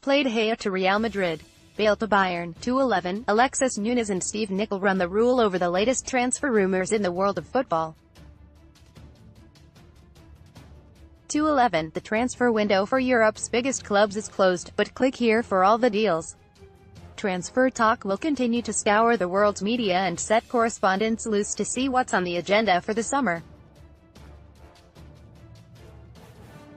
played Gea to Real Madrid, Bale to Bayern, 2:11, Alexis Nunes and Steve Nicol run the rule over the latest transfer rumors in the world of football. 2:11, the transfer window for Europe's biggest clubs is closed, but click here for all the deals. Transfer talk will continue to scour the world's media and set correspondents loose to see what's on the agenda for the summer.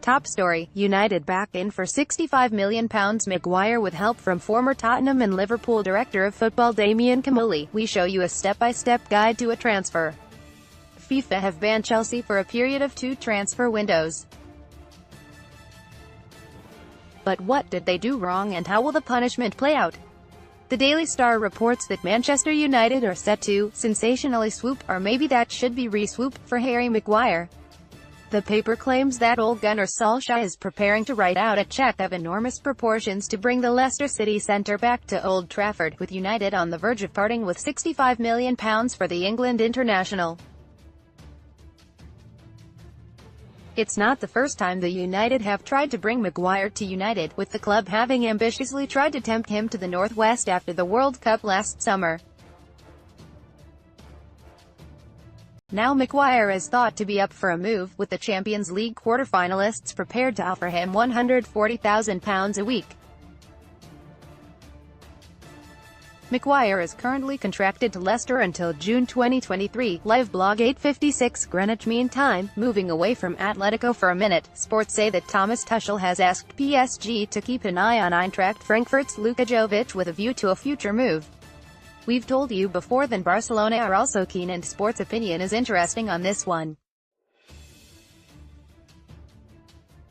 Top story, United back in for £65 million Maguire with help from former Tottenham and Liverpool director of football Damien Comolli. We show you a step-by-step guide to a transfer. FIFA have banned Chelsea for a period of 2 transfer windows. But what did they do wrong and how will the punishment play out? The Daily Star reports that Manchester United are set to sensationally swoop, or maybe that should be re-swoop, for Harry Maguire. The paper claims that Ole Gunnar Solskjaer is preparing to write out a cheque of enormous proportions to bring the Leicester City centre-back to Old Trafford, with United on the verge of parting with £65 million for the England international. It's not the first time the United have tried to bring Maguire to United, with the club having ambitiously tried to tempt him to the Northwest after the World Cup last summer. Now Maguire is thought to be up for a move, with the Champions League quarter-finalists prepared to offer him £140,000 a week. Maguire is currently contracted to Leicester until June 2023, live blog 8:56 Greenwich Mean Time. Moving away from Atletico for a minute, sports say that Thomas Tuchel has asked PSG to keep an eye on Eintracht Frankfurt's Luka Jovic with a view to a future move. We've told you before that Barcelona are also keen, and Sports Opinion is interesting on this one.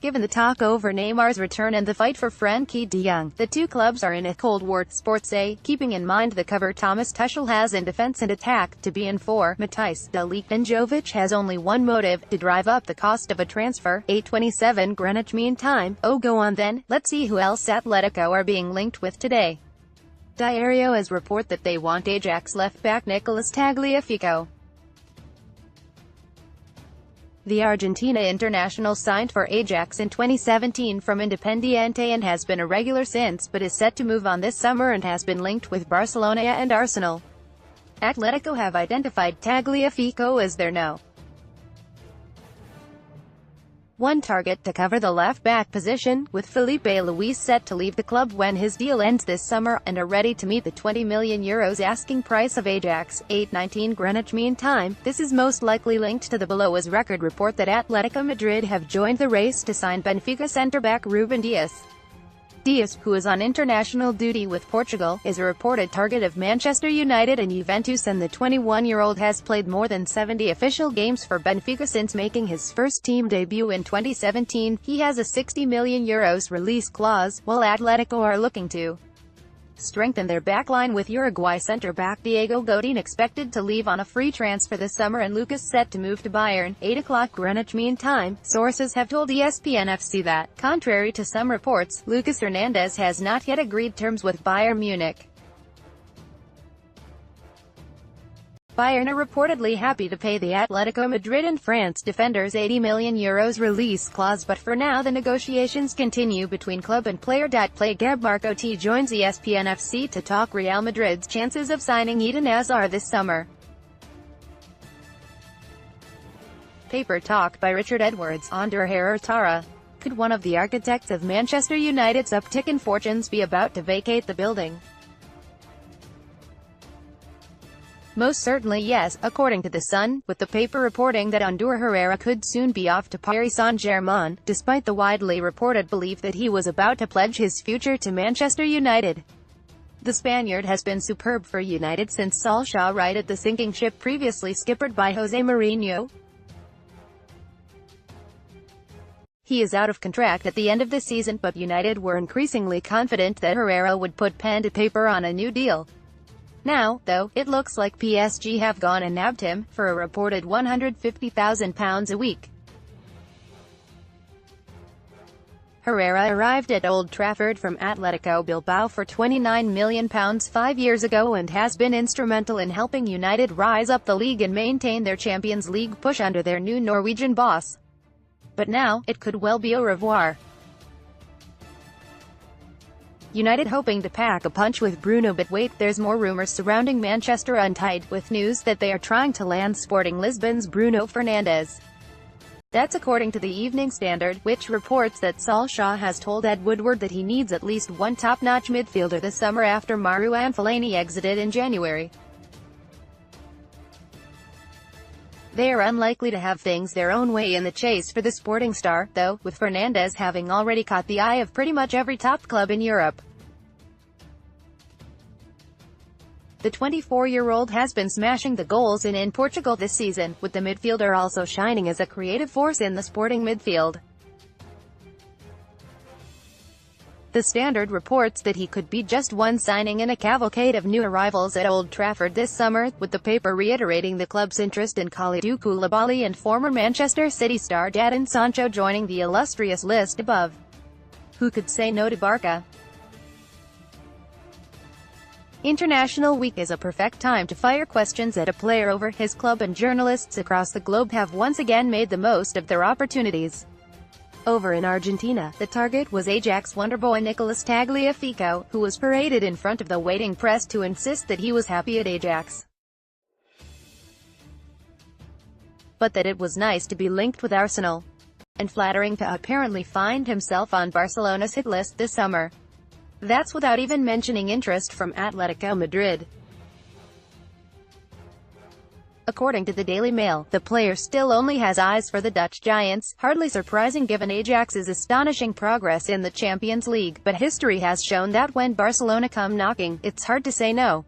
Given the talk over Neymar's return and the fight for Frenkie de Jong, the two clubs are in a cold war, sports say, keeping in mind the cover Thomas Tuchel has in defense and attack to be in for. Matthijs de Ligt and Jovic has only one motive, to drive up the cost of a transfer. 8:27 Greenwich Mean Time. Oh, go on then, let's see who else Atletico are being linked with today. Diario has report that they want Ajax left-back Nicolas Tagliafico. The Argentina international signed for Ajax in 2017 from Independiente and has been a regular since, but is set to move on this summer and has been linked with Barcelona and Arsenal. Atletico have identified Tagliafico as their No. 1 target to cover the left-back position, with Felipe Luis set to leave the club when his deal ends this summer, and are ready to meet the €20 million asking price of Ajax. 8:19 Greenwich Mean Time. This is most likely linked to the below as record report that Atletico Madrid have joined the race to sign Benfica centre-back Ruben Dias. Dias, who is on international duty with Portugal, is a reported target of Manchester United and Juventus, and the 21-year-old has played more than 70 official games for Benfica since making his first team debut in 2017. He has a €60 million release clause, while Atletico are looking to strengthen their backline with Uruguay centre-back Diego Godin expected to leave on a free transfer this summer and Lucas set to move to Bayern. 8 o'clock Greenwich Mean Time. Sources have told ESPN FC that, contrary to some reports, Lucas Hernandez has not yet agreed terms with Bayern Munich. Bayern are reportedly happy to pay the Atletico Madrid and France defender's €80 million release clause, but for now the negotiations continue between club and player. Play Gab Marco T joins ESPN FC to talk Real Madrid's chances of signing Eden Hazard this summer. Paper talk by Richard Edwards. Ander Herrera. Could one of the architects of Manchester United's uptick in fortunes be about to vacate the building? Most certainly yes, according to The Sun, with the paper reporting that Ander Herrera could soon be off to Paris Saint-Germain, despite the widely reported belief that he was about to pledge his future to Manchester United. The Spaniard has been superb for United since Solskjaer righted the sinking ship previously skippered by Jose Mourinho. He is out of contract at the end of the season, but United were increasingly confident that Herrera would put pen to paper on a new deal. Now, though, it looks like PSG have gone and nabbed him, for a reported £150,000 a week. Herrera arrived at Old Trafford from Atletico Bilbao for £29 million 5 years ago and has been instrumental in helping United rise up the league and maintain their Champions League push under their new Norwegian boss. But now, it could well be au revoir. United hoping to pack a punch with Bruno, but wait, there's more rumours surrounding Manchester United, with news that they are trying to land Sporting Lisbon's Bruno Fernandes. That's according to the Evening Standard, which reports that Solskjaer has told Ed Woodward that he needs at least one top-notch midfielder this summer after Marouane Fellaini exited in January. They are unlikely to have things their own way in the chase for the Sporting star, though, with Fernandes having already caught the eye of pretty much every top club in Europe. The 24-year-old has been smashing the goals in Portugal this season, with the midfielder also shining as a creative force in the Sporting midfield. The Standard reports that he could be just one signing in a cavalcade of new arrivals at Old Trafford this summer, with the paper reiterating the club's interest in Kalidou Koulibaly and former Manchester City star Jadon Sancho joining the illustrious list above. Who could say no to Barca? International week is a perfect time to fire questions at a player over his club, and journalists across the globe have once again made the most of their opportunities. Over in Argentina, the target was Ajax wonderboy Nicolas Tagliafico, who was paraded in front of the waiting press to insist that he was happy at Ajax, but that it was nice to be linked with Arsenal, and flattering to apparently find himself on Barcelona's hit list this summer. That's without even mentioning interest from Atletico Madrid. According to the Daily Mail, the player still only has eyes for the Dutch giants, hardly surprising given Ajax's astonishing progress in the Champions League, but history has shown that when Barcelona come knocking, it's hard to say no.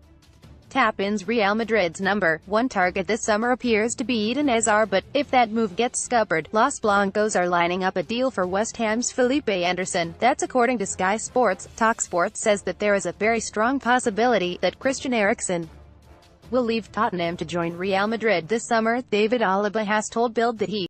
Tap-ins Real Madrid's number one target this summer appears to be Eden Hazard, but if that move gets scuppered, Los Blancos are lining up a deal for West Ham's Felipe Anderson. That's according to Sky Sports. TalkSport says that there is a very strong possibility that Christian Eriksen will leave Tottenham to join Real Madrid this summer. David Alaba has told Bild that he